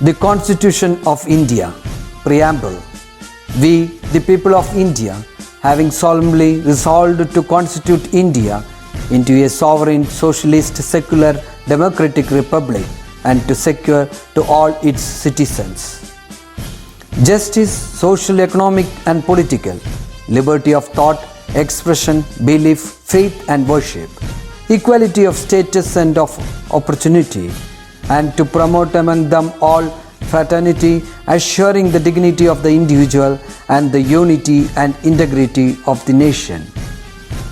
The Constitution of India, Preamble. We, the people of India, having solemnly resolved to constitute India into a sovereign, socialist, secular, democratic republic and to secure to all its citizens justice, social, economic and political, liberty of thought, expression, belief, faith and worship, equality of status and of opportunity, and to promote among them all fraternity, assuring the dignity of the individual and the unity and integrity of the nation.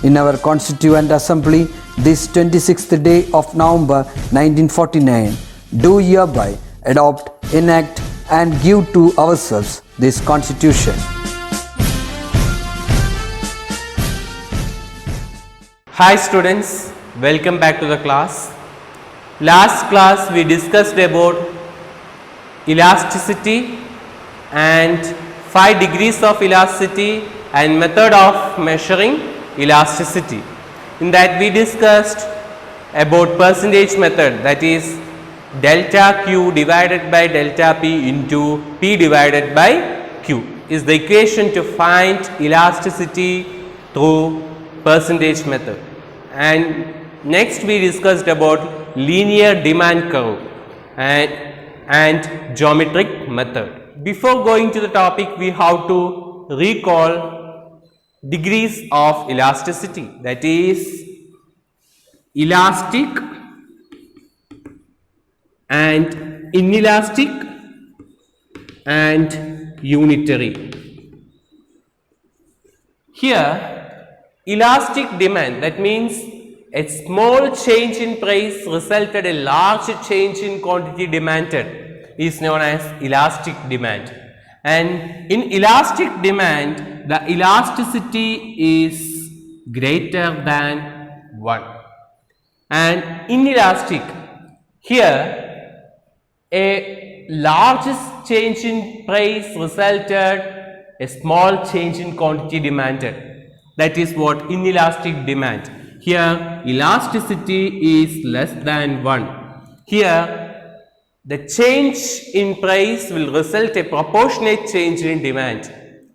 In our Constituent Assembly, this 26th day of November 1949, do hereby adopt, enact and give to ourselves this Constitution. Hi students, welcome back to the class. Last class we discussed about elasticity and 5 degrees of elasticity and method of measuring elasticity. In that we discussed about percentage method, that is delta Q divided by delta P into P divided by Q is the equation to find elasticity through percentage method. And next we discussed about linear demand curve and geometric method. Before going to the topic, we have to recall degrees of elasticity, that is elastic and inelastic and unitary. Here elastic demand, that means a small change in price resulted in a large change in quantity demanded, is known as elastic demand. And in elastic demand, the elasticity is greater than 1. And inelastic, here a large change in price resulted a small change in quantity demanded. That is what inelastic demand. Here elasticity is less than 1. Here the change in price will result a proportionate change in demand.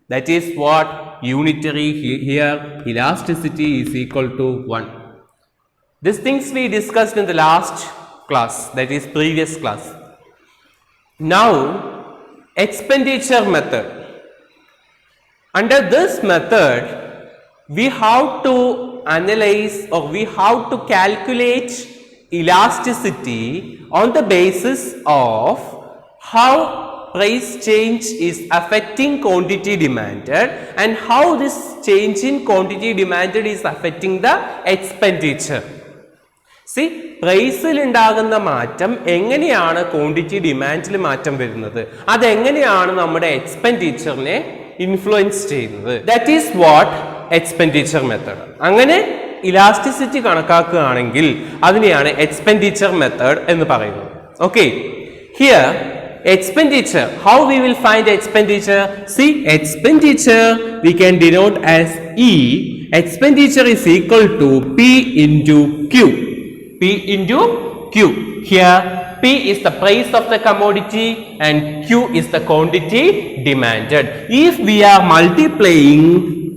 That is what unitary. Here elasticity is equal to 1. These things we discussed in the last class, that is previous class. Now expenditure method. Under this method we have to analyze or we have to calculate elasticity on the basis of how price change is affecting quantity demanded and how this change in quantity demanded is affecting the expenditure. See, പ്രൈസിൽ ഉണ്ടാകുന്ന മാറ്റം എങ്ങനെയാണ് quantity ഡിമാൻഡിൽ മാറ്റം വരുന്നത്, അതെങ്ങനെയാണ് നമ്മുടെ എക്സ്പെൻഡിച്ചറിനെ influence ചെയ്യുന്നത്. That is what expenditure method. അങ്ങനെ ഇലാസ്റ്റിസിറ്റി കണക്കാക്കുകയാണെങ്കിൽ അതിനെയാണ് എക്സ്പെൻഡിച്ചർ മെത്തേഡ് എന്ന് പറയുന്നത്. Okay, here expenditure, how we will find expenditure? See, expenditure we can denote as E. Expenditure is equal to P into Q. P into Q. Here P is the price of the commodity and Q is the quantity demanded. If we are multiplying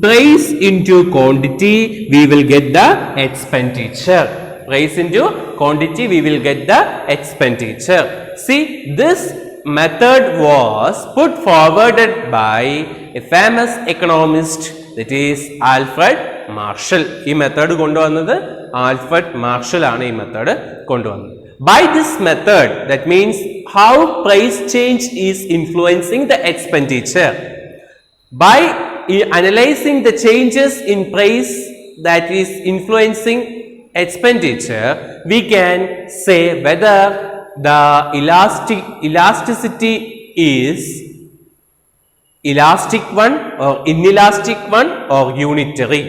price into quantity, we will get the expenditure. Price into quantity, we will get the expenditure. See, this method was put forwarded by a famous economist, that is Alfred Marshall. ഈ method കൊണ്ടുവന്നത് Alfred marshal ആണ്. ഈ method കൊണ്ടുവന്നത്. By this method, that means how price change is influencing the expenditure. By analyzing the changes in price that is influencing expenditure, we can say whether the elasticity is elastic one or inelastic one or unitary.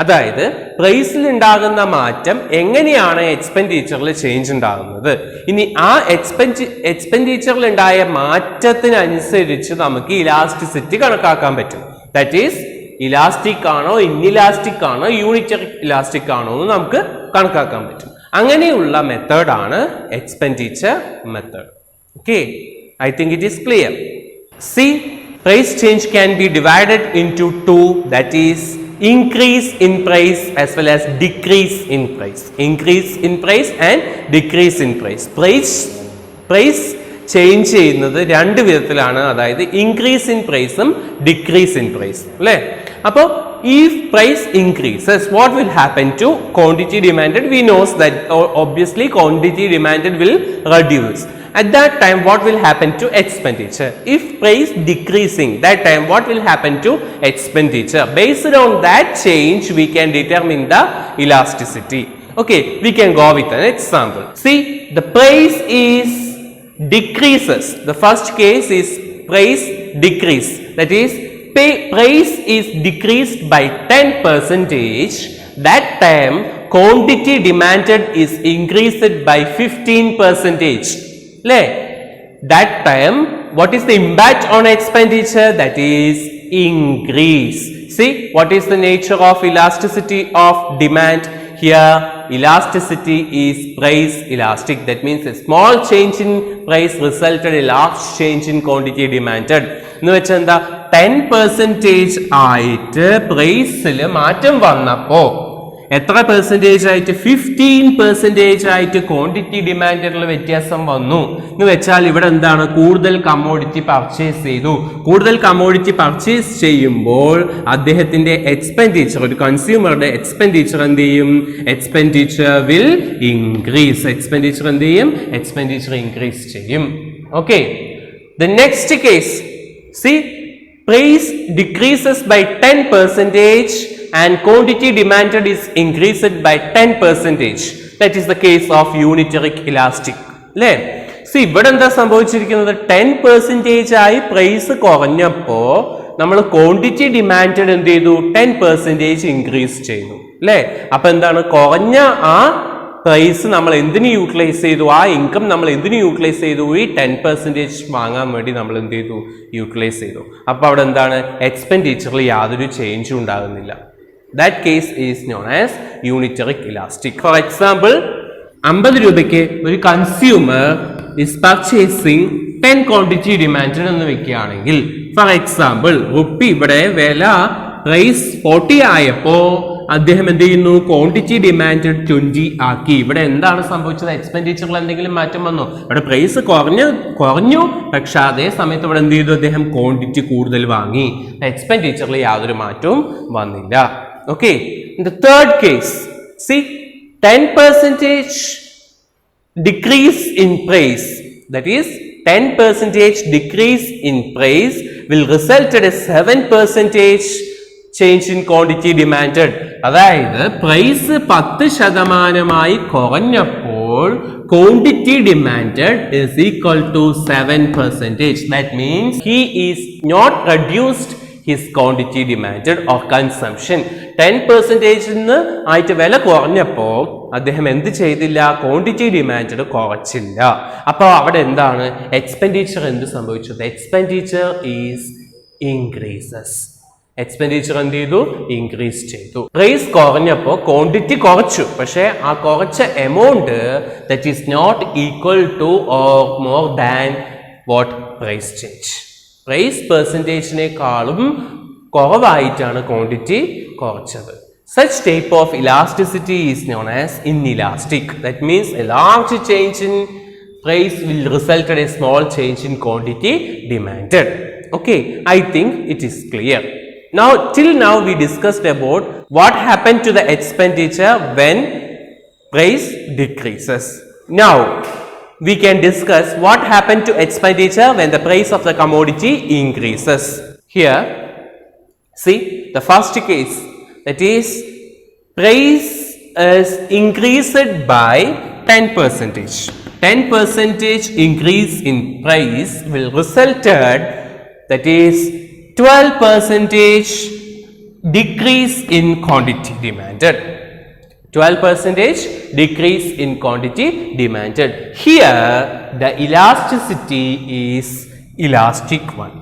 അതായത് പ്രൈസിൽ ഉണ്ടാകുന്ന മാറ്റം എങ്ങനെയാണ് എക്സ്പെൻഡിച്ചറിൽ change ഉണ്ടാകുന്നത്. ഇനി ആ എക്സ്പെൻഡിച്ചറിൽ ഉണ്ടായ മാറ്റത്തിനനുസരിച്ച് നമുക്ക് ഇലാസ്റ്റിസിറ്റി കണക്കാക്കാൻ പറ്റും. ദാറ്റ് ഈസ് ഇലാസ്റ്റിക് ആണോ ഇൻഇലാസ്റ്റിക് ആണോ യൂണിറ്ററി ഇലാസ്റ്റിക് ആണോ എന്ന് നമുക്ക് കണക്കാക്കാൻ പറ്റും. അങ്ങനെയുള്ള മെത്തേഡാണ് expenditure method. Okay, I think it is clear. See, price change can be divided into two, that is increase in price as well as decrease in price. Increase in price and decrease in price. Price change ചെയ്യുന്നത് രണ്ട് വിധത്തിലാണ്, അതായത് increase in പ്രൈസും decrease in price അല്ലേ. അപ്പോൾ if price increases, what will happen to quantity demanded? We knows that obviously quantity demanded will reduce. At that time, what will happen to expenditure? If price decreasing, that time what will happen to expenditure? Based on that change, we can determine the elasticity. Okay, we can go with an example. See, the price is decreases. The first case is price decrease. That is, price is decreased by 10%. That time, quantity demanded is increased by 15%. That time, what is the impact on expenditure? That is increase. See, what is the nature of elasticity of demand? Here, elasticity is price elastic. That means a small change in price resulted in a large change in quantity demanded. എന്ന് വെച്ചാൽ എന്താ, 10% ആയിട്ട് പ്രൈസിൽ മാറ്റം വന്നപ്പോ എത്ര percentage ആയിട്ട്, 15% ആയിട്ട് ക്വാണ്ടിറ്റി ഡിമാൻഡിലുള്ള വ്യത്യാസം വന്നു എന്ന് വെച്ചാൽ ഇവിടെ എന്താണ്, കൂടുതൽ കമ്മോഡിറ്റി പർച്ചേസ് ചെയ്തു. കൂടുതൽ കമ്മോഡിറ്റി പർച്ചേസ് ചെയ്യുമ്പോൾ അദ്ദേഹത്തിന്റെ എക്സ്പെൻഡിച്ചർ, ഒരു കൺസ്യൂമറുടെ എക്സ്പെൻഡിച്ചർ എന്ത് ചെയ്യും, എക്സ്പെൻഡിച്ചർ വിൽ ഇൻക്രീസ്. എക്സ്പെൻഡിച്ചർ എന്ത് ചെയ്യും, എക്സ്പെൻഡിച്ചർ ഇൻക്രീസ് ചെയ്യും. Okay, the next case, see, price decreases by 10% and quantity demanded is increased by 10%. That is the case of uniteric elastic. അല്ലേ? See, ഇവിടെ എന്താ സംഭവിച്ചിരിക്കുന്നത്, 10% ആയി പ്രൈസ് കുറഞ്ഞപ്പോ നമ്മൾ ക്വാണ്ടിറ്റി ഡിമാൻഡ് എന്ത് ചെയ്തു, 10% ഇൻക്രീസ് ചെയ്തു അല്ലേ. അപ്പൊ എന്താണ്, കുറഞ്ഞ ആ പ്രൈസ് നമ്മൾ എന്തിനു യൂട്ടിലൈസ് ചെയ്തു, ആ ഇൻകം നമ്മൾ എന്തിനു യൂട്ടിലൈസ് ചെയ്തു, ഈ 10% വാങ്ങാൻ വേണ്ടി നമ്മൾ എന്ത് ചെയ്തു, യൂട്ടിലൈസ് ചെയ്തു. അപ്പൊ അവിടെ എന്താണ്, എക്സ്പെൻഡിച്ചറിൽ യാതൊരു ചേഞ്ചും ഉണ്ടാകുന്നില്ല. That case is known as uniteric elastic. For example, 50 രൂപയ്ക്ക് ഒരു consumer is purchasing 10 quantity demanded എന്ന് വെക്കുകയാണെങ്കിൽ, ഫോർ എക്സാമ്പിൾ റുപ്പി ഇവിടെ വില പ്രൈസ് 40 ആയപ്പോ അദ്ദേഹം എന്ത് ചെയ്യുന്നു, ക്വാണ്ടിറ്റി ഡിമാൻഡ് 20 ആക്കി. ഇവിടെ എന്താണ് സംഭവിച്ചത്, എക്സ്പെൻഡിച്ചറിൽ എന്തെങ്കിലും മാറ്റം വന്നു? ഇവിടെ പ്രൈസ് കുറഞ്ഞു, പക്ഷെ അതേ സമയത്ത് ഇവിടെ എന്ത് ചെയ്തു, അദ്ദേഹം ക്വാണ്ടിറ്റി കൂടുതൽ വാങ്ങി. എക്സ്പെൻഡിച്ചറിൽ യാതൊരു മാറ്റവും വന്നില്ല. Okay, the third case, see, 10% decrease in price, that is 10% decrease in price will result in a 7% change in quantity demanded. അതായത് price 10% കുറഞ്ഞപ്പോൾ quantity demanded is equal to 7%. That means he is not reduced his quantity demanded or consumption. 10% ആയിട്ട് വില കുറഞ്ഞപ്പോ അദ്ദേഹം എന്ത് ചെയ്തില്ല, quantity demand കുറച്ചില്ല. അപ്പൊ അവിടെ എന്താണ്, expenditure എന്ത് സംഭവിച്ചത്, എക്സ്പെൻഡിച്ചർ ഈസ് ഇൻക്രീസസ്. എക്സ്പെൻഡിച്ചർ എന്ത് ചെയ്തു, ഇൻക്രീസ് ചെയ്തു. പ്രൈസ് കുറഞ്ഞപ്പോ ക്വാണ്ടിറ്റി കുറച്ചു, പക്ഷെ ആ കുറച്ച amount that is not equal to or more than what price change. Price പെർസെൻറ്റേജിനേക്കാളും കുറവായിട്ടാണ് ക്വാണ്ടിറ്റി കുറച്ചത്. Such type of elasticity is known as inelastic. That means a large change in price will result in a small change in quantity demanded. Okay, I think it is clear. Now, till now we discussed about what happened to the expenditure when price decreases. Now, we can discuss what happened to expenditure when the price of the commodity increases. Here, see, the first case, that is, price is increased by 10%. 10% increase in price will resulted, that is, 12% decrease in quantity demanded. 12% decrease in quantity demanded. Here, the elasticity is elastic one.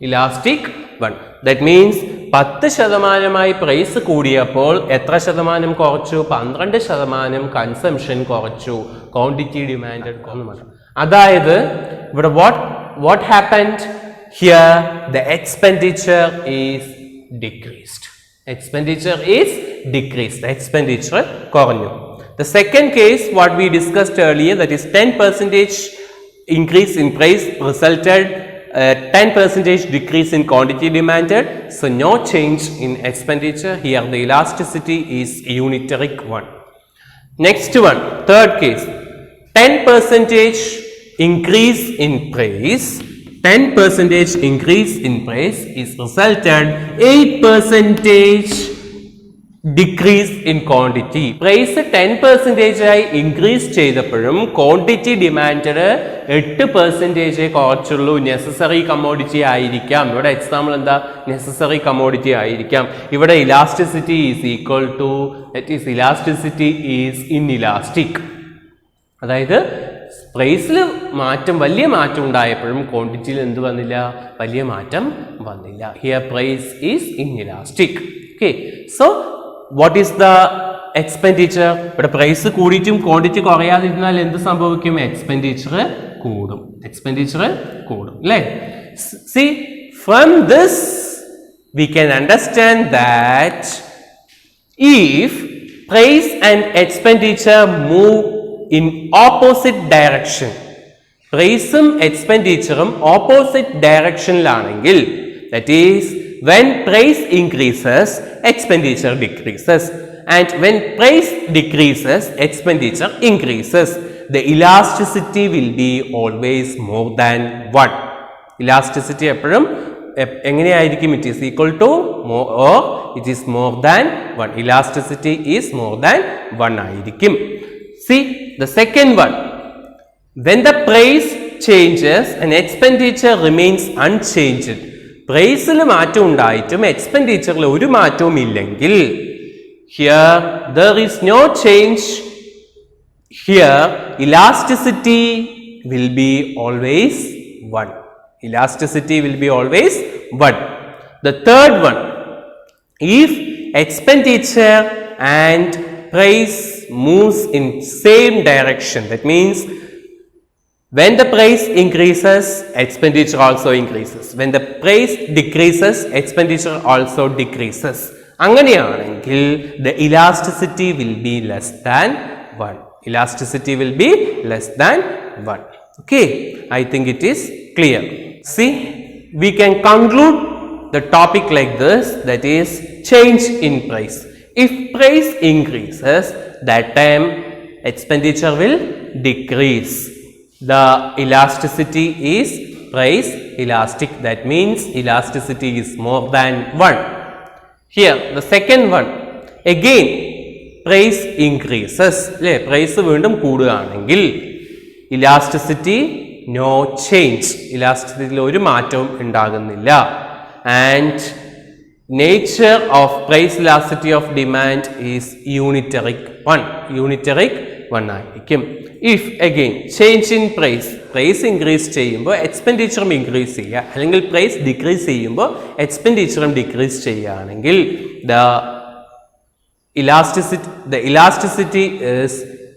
Elastic one. That means 10% price കൂടിയപ്പോൾ എത്ര ശതമാനം കുറച്ചു, 12% consumption കുറച്ചു, quantity demand കുറഞ്ഞു. അതായത് ഇവിടെ what what happened? Here the expenditure is decreased. Expenditure is decreased. The expenditure കുറഞ്ഞു. The second case what we discussed earlier, that is 10% increase in price resulted 10% decrease in quantity demanded. So no change in expenditure. Here the elasticity is uniteric one. Next one, third case, 10% increase in price. 10% increase in price is resulted 8% decrease in quantity. Price 10% ആയി increase ചെയ്തപ്പോഴും quantity demanded 8% കുറച്ചുള്ളൂ. Necessary commodity ആയിരിക്കാം. ഇവിടെ example എന്താ? Necessary commodity ആയിരിക്കാം. ഇവിടെ elasticity is equal to, that is elasticity is inelastic. അതായത് പ്രൈസിൽ മാറ്റം, വലിയ മാറ്റം ഉണ്ടായപ്പോഴും ക്വാണ്ടിറ്റിയിൽ എന്ത് വന്നില്ല? വലിയ മാറ്റം വന്നില്ല. Here price is inelastic. Okay, so what is the expenditure? ഇവിടെ പ്രൈസ് കൂടിയിട്ടും ക്വാണ്ടിറ്റി കുറയാതിരുന്നാൽ എന്ത് സംഭവിക്കും? എക്സ്പെൻഡിച്ചർ കൂടും. എക്സ്പെൻഡിച്ചർ കൂടും അല്ലേ? See, from this we can understand that if price and expenditure move in opposite direction, പ്രൈസും എക്സ്പെൻഡിച്ചറും opposite ഡയറക്ഷനിലാണെങ്കിൽ, that is when price increases expenditure decreases, and when price decreases expenditure increases, the elasticity will be always more than 1. elasticity എപ്പോഴും എങ്ങനെയായിരിക്കും? it is equal to more or it is more than 1. elasticity is more than 1 ആയിരിക്കും. See the second one, when the price changes and expenditure remains unchanged, പ്രൈസിൽ മാറ്റം ഉണ്ടായിട്ടും എക്സ്പെൻഡിച്ചറിൽ ഒരു മാറ്റവും ഇല്ലെങ്കിൽ, here there is no change, here elasticity will be always 1. elasticity will be always 1. The third one, if expenditure and price moves in same direction, that means when the price increases, expenditure also increases. When the price decreases, expenditure also decreases. അങ്ങനെയാണെങ്കിൽ the elasticity will be less than 1. elasticity will be less than 1. Okay, I think it is clear. See, we can conclude the topic like this, that is change in price. If price increases, that time expenditure will decrease. The elasticity is price elastic, that means elasticity is more than 1. Here the second one, again price increases, അല്ലേ? Price വീണ്ടും കൂടുകയാണെങ്കിൽ elasticity no change, elasticity ഒരു മാറ്റവും ഉണ്ടാകുന്നില്ല. And nature of price elasticity of demand is uniteric one. uniteric one ആയിരിക്കും. If again change in price, price increase ചെയ്യുമ്പോൾ എക്സ്പെൻഡിച്ചറും increase ചെയ്യുക, അല്ലെങ്കിൽ പ്രൈസ് ഡിക്രീസ് ചെയ്യുമ്പോൾ എക്സ്പെൻഡിച്ചറും ഡിക്രീസ് ചെയ്യുകയാണെങ്കിൽ the elasticity is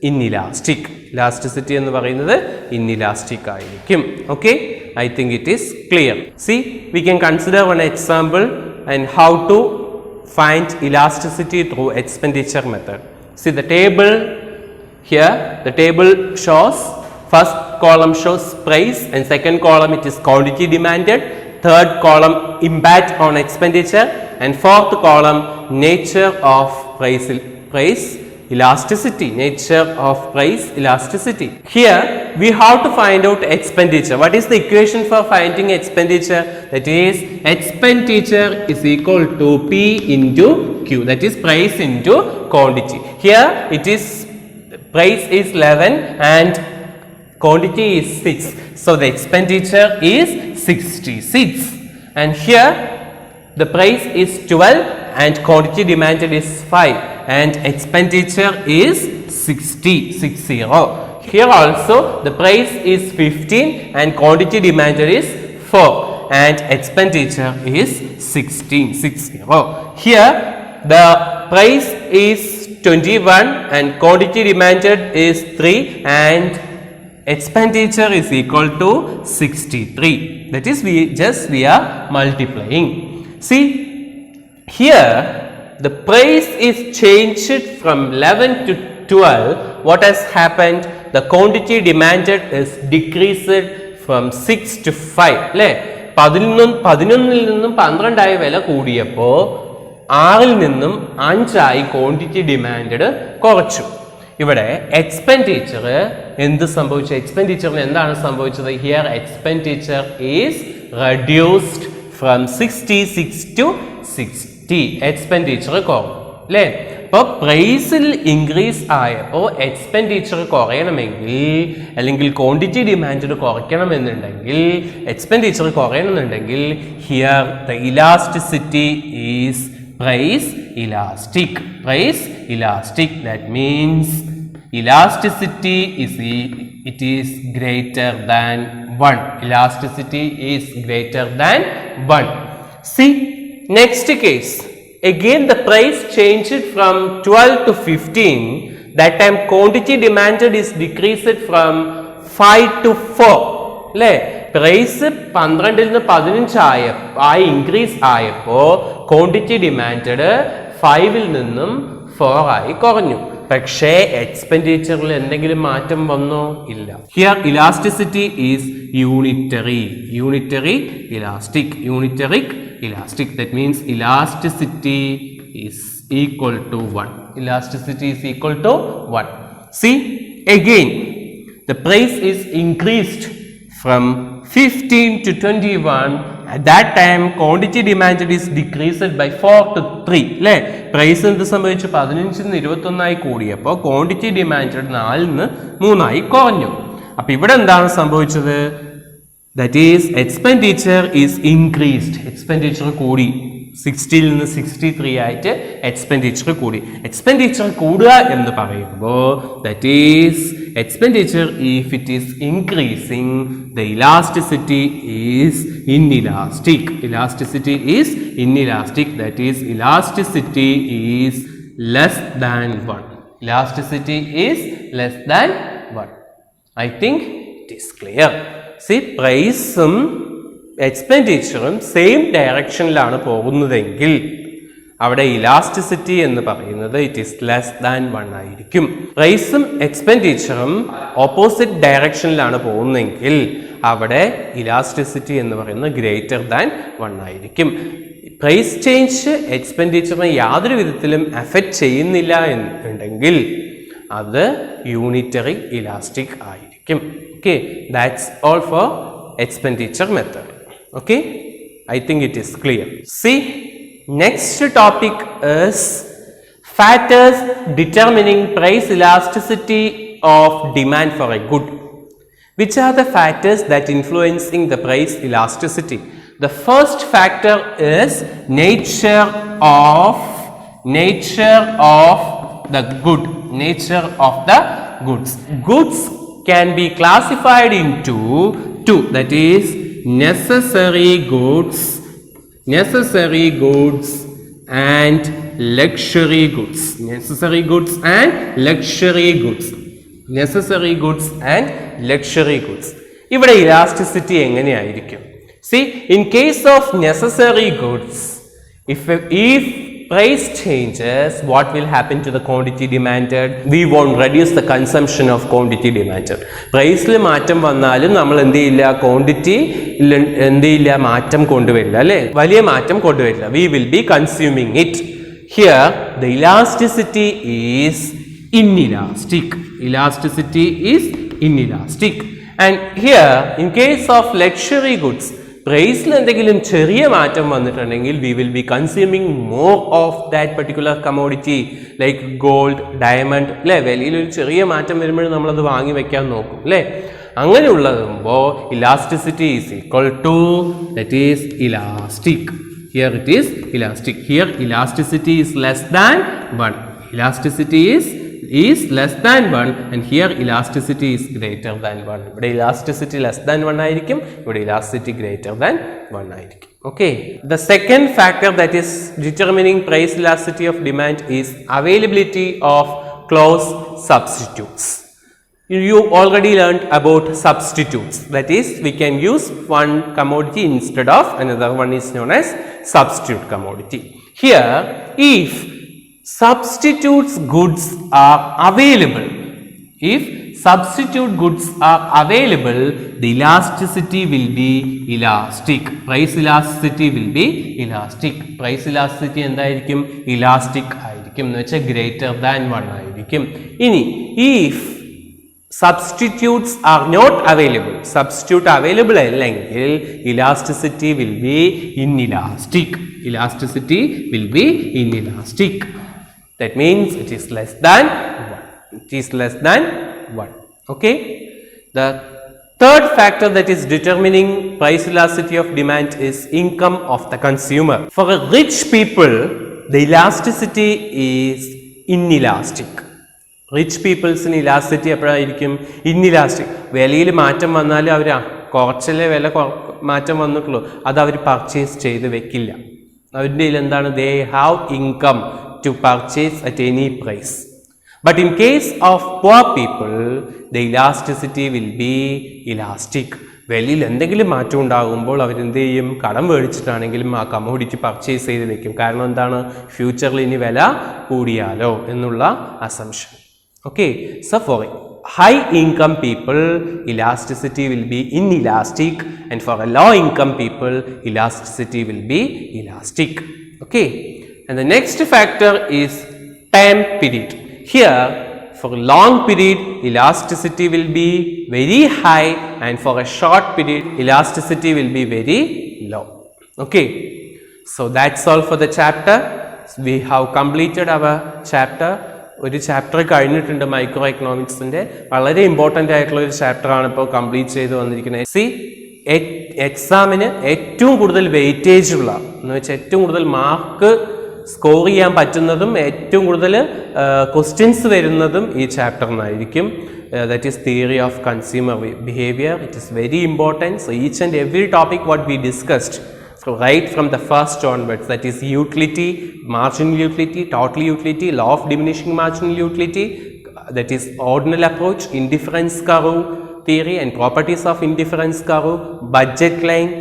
inelastic. elasticity എന്ന് പറയുന്നത് inelastic ആയിരിക്കും. Okay, I think it is clear. See, we can consider one example and how to find elasticity through expenditure method. See the table here. The table shows, first column shows price and second column it is quantity demanded, third column impact on expenditure, and fourth column nature of price elasticity. nature of price elasticity. Here we have to find out expenditure. What is the equation for finding expenditure? That is expenditure is equal to P into Q, that is price into quantity. Here it is price is 11 and quantity is 6, so the expenditure is 66. And here the price is 12 and quantity demanded is 5 and expenditure is 60. Here also the price is 15 and quantity demanded is 4 and expenditure is 16. Here the price is 21 and quantity demanded is 3 and expenditure is equal to 63. That is, we are multiplying. See, here the price is changed from 11 to 12. What has happened? The quantity demanded is decreased from 6 to 5. അല്ലേ? 11 നിന്നും 12 വില കൂടിയപ്പോൾ 6 നിന്നും 5 quantity demand കുറച്ചു. ഇവിടെ expenditure എന്ത് സംഭവിച്ചു? എക്സ്പെൻഡിച്ചറിന് എന്താണ് സംഭവിച്ചത്? Here expenditure is reduced from 66 to 60. Expenditure കുറഞ്ഞു അല്ലേ? അപ്പോൾ പ്രൈസിൽ ഇൻക്രീസ് ആയപ്പോൾ എക്സ്പെൻഡിച്ചർ കുറയണമെങ്കിൽ അല്ലെങ്കിൽ ക്വാണ്ടിറ്റി ഡിമാൻഡ് കുറയ്ക്കണമെന്നുണ്ടെങ്കിൽ എക്സ്പെൻഡിച്ചർ കുറയണമെന്നുണ്ടെങ്കിൽ here the elasticity is price elastic. Price elastic, that means elasticity is greater than 1. Elasticity is greater than 1. See, next case, again the price changed from 12 to 15. That time quantity demanded is decreased from 5 to 4. അല്ലേ? Price 12 നിന്ന് 15 increase ആയപ്പോൾ quantity demand 5 നിന്നും 4 കുറഞ്ഞു. പക്ഷേ എക്സ്പെൻഡിച്ചറിൽ എന്തെങ്കിലും മാറ്റം വന്നോ? ഇല്ല. Here elasticity is unitary elastic. That means elasticity is equal to 1. Elasticity is equal to 1. See, again the price is increased from 15 to 21. At that time quantity demanded is decreased by 4 to 3. അല്ലേ? Price എന്ത് സംഭവിച്ചു? 15 നിന്ന് 21 കൂടിയപ്പോൾ quantity demand 4 നിന്ന് 3 കുറഞ്ഞു. അപ്പൊ ഇവിടെ എന്താണ് സംഭവിച്ചത്? That is expenditure is increased. Expenditure കൂടി. 60 നിന്ന് 63 ആയിട്ട് എക്സ്പെൻഡിച്ചർ കൂടി. എക്സ്പെൻഡിച്ചർ കൂടുക എന്ന് പറയുമ്പോൾ that is expenditure if it is increasing the elasticity is inelastic. Elasticity is inelastic. That is elasticity is less than 1. Elasticity is less than 1. I think it is clear. See, പ്രൈസും എക്സ്പെൻഡിച്ചറും same ഡയറക്ഷനിലാണ് പോകുന്നതെങ്കിൽ അവിടെ elasticity എന്ന് പറയുന്നത് it is less than 1 ആയിരിക്കും. പ്രൈസും എക്സ്പെൻഡിച്ചറും opposite ഡയറക്ഷനിലാണ് പോകുന്നതെങ്കിൽ അവിടെ elasticity എന്ന് പറയുന്നത് ഗ്രേറ്റർ ദാൻ 1 ആയിരിക്കും. പ്രൈസ് ചേഞ്ച് എക്സ്പെൻഡിച്ചറിനെ യാതൊരു വിധത്തിലും അഫക്റ്റ് ചെയ്യുന്നില്ല എന്നുണ്ടെങ്കിൽ അത് യൂണിറ്ററി ഇലാസ്റ്റിക് ആയിരിക്കും. Okay, that's all for expenditure method. Okay, I think it is clear. See, next topic is factors determining price elasticity of demand for a good. Which are the factors that influencing the price elasticity? The first factor is nature of the good. Nature of the goods. Goods can be classified into two, that is necessary goods and luxury goods. Necessary goods and luxury goods. ഇവിടെ elasticity എങ്ങനെയായിരിക്കും? See, in case of necessary goods, if price changes, what will happen to the quantity demanded? We won't reduce the consumption of quantity demanded. പ്രൈസിൽ മാറ്റം വന്നാലും നമ്മൾ എന്ത് ചെയ്യില്ല? Quantity എന്ത് ചെയ്യില്ല? മാറ്റം കൊണ്ടുവരില്ല അല്ലേ? വലിയ മാറ്റം കൊണ്ടുവരില്ല. We will be consuming it. Here the elasticity is inelastic. And here in case of luxury goods, പ്രൈസിൽ എന്തെങ്കിലും ചെറിയ മാറ്റം വന്നിട്ടുണ്ടെങ്കിൽ we will be consuming more of that particular commodity like gold, diamond. അല്ലേ? വിലയിൽ ഒരു ചെറിയ മാറ്റം വരുമ്പോഴും നമ്മളത് വാങ്ങി വെക്കാൻ നോക്കും അല്ലേ? അങ്ങനെയുള്ളതുമ്പോൾ elasticity is equal to that is elastic. Here it is elastic. Here elasticity is less than 1. Elasticity is less than 1 and here elasticity is greater than 1. ഇവിടെ elasticity less than 1 ആയിരിക്കും, ഇവിടെ elasticity greater than 1 ആയിരിക്കും. Okay. The second factor that is determining price elasticity of demand is availability of close substitutes. You already learned about substitutes. That is, we can use one commodity instead of another one is known as substitute commodity. Here, if substitutes goods are available, if substitute goods are available, the elasticity will be elastic. Price elasticity will be elastic. Price elasticity എന്തായിരിക്കും? Elastic ആയിരിക്കും എന്ന് വെച്ചാൽ greater than 1 ആയിരിക്കും. ഇനി if substitutes are not available, substitute available അല്ലെങ്കിൽ elasticity will be inelastic. Elasticity will be inelastic. That means it is less than 1. It is less than 1. Okay. The third factor that is determining price elasticity of demand is income of the consumer. For a rich people, the elasticity is inelastic. Rich പീപ്പിൾസിന് elasticity എപ്പോഴായിരിക്കും? Inelastic. വിലയിൽ മാറ്റം വന്നാൽ അവർ കുറച്ചല്ലേ വില മാറ്റം വന്നിട്ടുള്ളൂ, അത് അവർ പർച്ചേസ് ചെയ്ത് വെക്കില്ല. അവരുടെ കയ്യിൽ എന്താണ്? They have income to purchase at any price. But in case of poor people, the elasticity will be elastic. വിലയിൽ എന്തെങ്കിലും മാറ്റം ഉണ്ടാകുമ്പോൾ അവരെന്ത് ചെയ്യും? കടം മേടിച്ചിട്ടാണെങ്കിലും ആ കമ്മോഡിറ്റി പർച്ചേസ് ചെയ്ത് വെക്കും. കാരണം എന്താണ്? ഫ്യൂച്ചറിൽ ഇനി വില കൂടിയാലോ എന്നുള്ള assumption. Okay, so for high income people, elasticity will be inelastic, and for a low income people, elasticity will be elastic. Okay, and the next factor is time period. Here, for a long period, elasticity will be very high, and for a short period, elasticity will be very low. Okay, so that's all for the chapter. We have completed our chapter. ഒരു chapter കഴിഞ്ഞിട്ടുണ്ട് micro എക്കണോമിക്സിൻ്റെ. വളരെ important ആയിട്ടുള്ള ഒരു ചാപ്റ്ററാണ് ഇപ്പോൾ complete ചെയ്ത് വന്നിരിക്കുന്നത്. എക്സാമിന് ഏറ്റവും കൂടുതൽ വെയിറ്റേജ് ഉള്ള എന്ന് വെച്ചാൽ ഏറ്റവും കൂടുതൽ മാർക്ക് സ്കോർ ചെയ്യാൻ പറ്റുന്നതും ഏറ്റവും കൂടുതൽ ക്വസ്റ്റ്യൻസ് വരുന്നതും ഈ ചാപ്റ്ററിനായിരിക്കും. That is theory of consumer behaviour. It is very important. So each and every topic what we discussed right from the first onwards, that is utility, marginal utility, total utility, law of diminishing marginal utility, that is ordinal approach, indifference curve theory and properties of indifference curve, budget line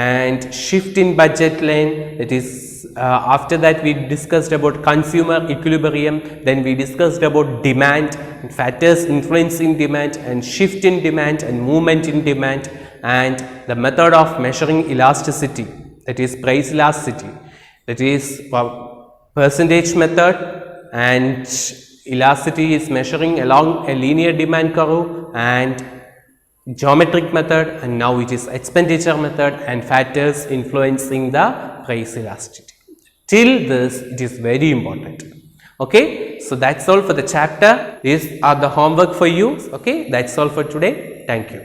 and shift in budget line. That is after that we discussed about consumer equilibrium, then we discussed about demand and factors influencing demand and shift in demand and movement in demand, and the method of measuring elasticity, that is price elasticity, that is percentage method, and elasticity is measuring along a linear demand curve, and geometric method, and now it is expenditure method and factors influencing the price elasticity. Till this, it is very important. Okay, so that's all for the chapter. These are the homework for you. Okay, that's all for today. Thank you.